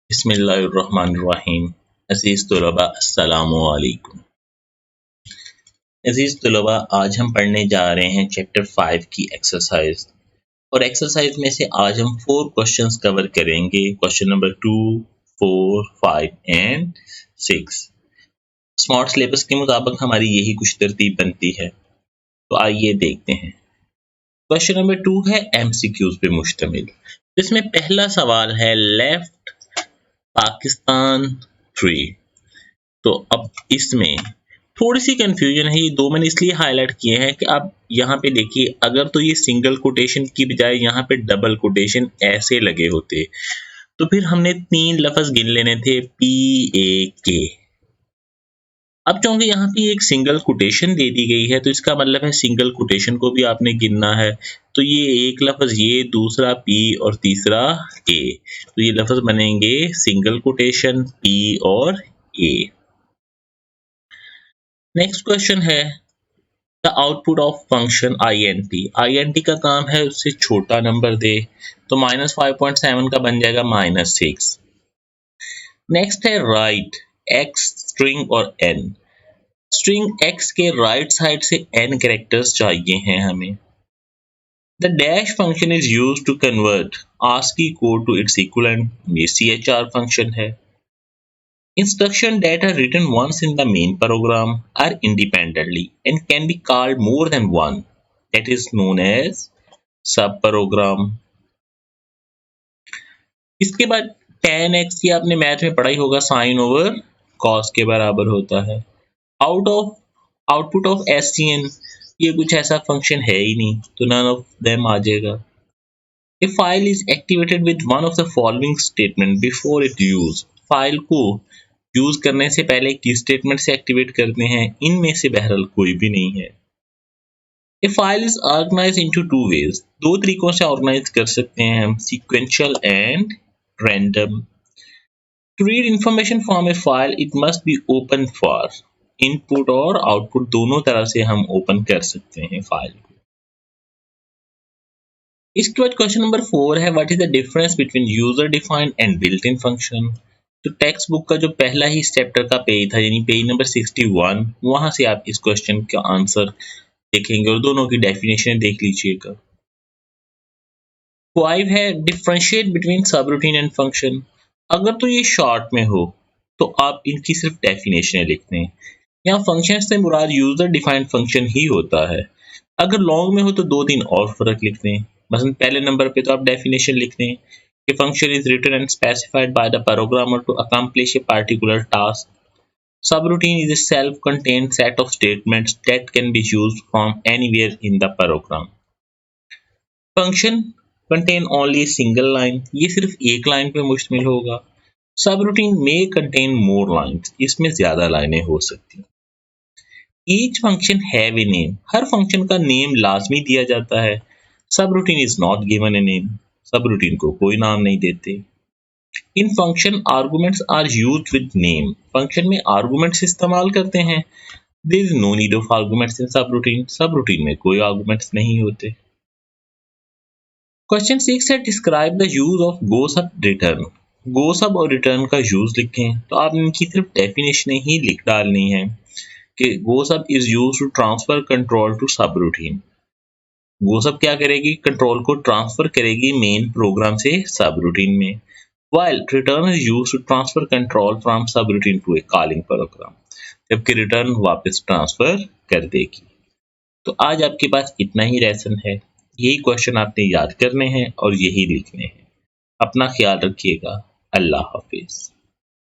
बिस्मिल्लाहिर्रहमानिर्रहीम। अज़ीज़ तलबा अस्सलामु अलैकुम। अज़ीज़ तलबा, आज हम पढ़ने जा रहे हैं चैप्टर 5 की एक्सरसाइज, और एक्सरसाइज में से आज हम 4 क्वेश्चंस कवर करेंगे। Question number 2, 4, 5 and 6। Smart syllabus के मुताबिक हमारी यही कुछ तरतीब बनती है, तो आइए देखते हैं। क्वेश्चन नंबर 2 है एमसीक्यूज पे मुश्तमिल। इसमें पहला सवाल है लेफ्ट पाकिस्तान 3। तो अब इसमें थोड़ी सी कंफ्यूजन है, ये दो मैंने इसलिए हाईलाइट किए हैं कि आप यहाँ पे देखिए, अगर तो ये सिंगल कोटेशन की बजाय यहाँ पे डबल कोटेशन ऐसे लगे होते तो फिर हमने 3 लफ्ज गिन लेने थे, PAK। अब चूंकि यहाँ पे एक सिंगल कोटेशन दे दी गई है तो इसका मतलब है सिंगल कोटेशन को भी आपने गिनना है। तो ये एक लफ्ज, ये दूसरा P और तीसरा A, तो ये लफ्ज बनेंगे सिंगल कोटेशन P और A। नेक्स्ट क्वेश्चन है the output of function INT का काम है उससे छोटा नंबर दे, तो -5.7 का बन जाएगा -6। नेक्स्ट है राइट X स्ट्रिंग और N। स्ट्रिंग X के राइट साइड से N कैरेक्टर्स चाहिए हैं हमें। The dash function is used to convert ASCII code to its equivalent, ये CHR फंक्शन है। Instruction that are written once in the main program are independently and can be called more than one. That is known as subprogram. इसके बाद tan x की आपने math में पढ़ाई होगा, sin over cos के बराबर होता है। आउटपुट ऑफ SCN, ये कुछ ऐसा फंक्शन है ही नहीं, तो none of them आ जाएगा। A file is activated with one of the following statement before it use. File को यूज करने से पहले किस स्टेटमेंट से एक्टिवेट करते हैं, इनमें से बहरहाल कोई भी नहीं है। A file is organized into 2 ways, दो तरीकों से ऑर्गेनाइज कर सकते हैं हम, sequential and random. To read information from a file it must be open for input और आउटपुट, दोनों तरह से हम ओपन कर सकते हैं फाइल को। इसके बाद क्वेश्चन नंबर 4 है what is the difference between user defined and built in function. तो टेक्स्ट बुक का जो पहला ही चैप्टर का पेज था, यानी पेज नंबर 61, वहां से आप इस क्वेश्चन का आंसर देखेंगे और दोनों की डेफिनेशन देख लीजिएगा। 5 है differentiate between subroutine and function. अगर तो ये शॉर्ट में हो तो आप इनकी सिर्फ डेफिनेशन लिखते हैं। यहाँ फंक्शन से मुराद यूजर डिफाइंड फंक्शन ही होता है। अगर लॉन्ग में हो तो 2-3 और फर्क लिखते हैं। मसलन पहले नंबर पे तो आप डेफिनेशन लिखते हैं कि function is written and specified by the programmer to accomplish a particular task. Subroutine is a self-contained set of statements that can be used from anywhere in the program. Function contain only a single line, ये सिर्फ एक line पे मुश्तमिल होगा। Subroutine may contain more lines, इसमें ज्यादा लाइनें हो सकती हैं। Each function have a name, her function का नेम लाजमी दिया जाता है। Subroutine is not given a name, subroutine को कोई नाम नहीं देते। In function arguments are used with name, function में आर्गुमेंट्स इस्तेमाल करते हैं। There is no need of arguments in subroutine, subroutine में कोई आर्गुमेंट्स नहीं होते। क्वेश्चन 6 है describe the use of go sub return. गो सब और रिटर्न का यूज लिखें, तो आप इनकी सिर्फ डेफिनेशन ही लिख डालनी है कि go sub is used to transfer control to subroutine. Go sub क्या करेगी, कंट्रोल को ट्रांसफर करेगी मेन प्रोग्राम से सबरूटीन में, while return is used to transfer control from subroutine to a calling program, जबकि रिटर्न वापस ट्रांसफर कर देगी। तो आज आपके पास इतना ही लेसन है, यही क्वेश्चन आपने याद करने हैं और यही लिखने हैं। अपना ख्याल रखिएगा। अल्लाह हाफिज।